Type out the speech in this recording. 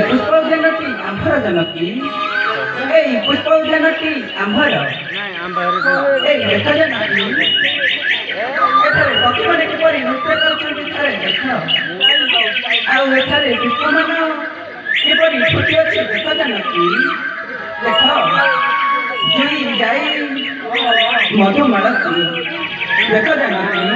पुष्प उद्यानटी आंभर जनकी पुष्प उद्यानटी आंभर देख जनकी पक्षी मैंने किपरि नृत्य कर देख आठारे पुष्प मान किपरि फुटी अच्छे देख जनकी देख जुई जाई मधुमालती देख जनकी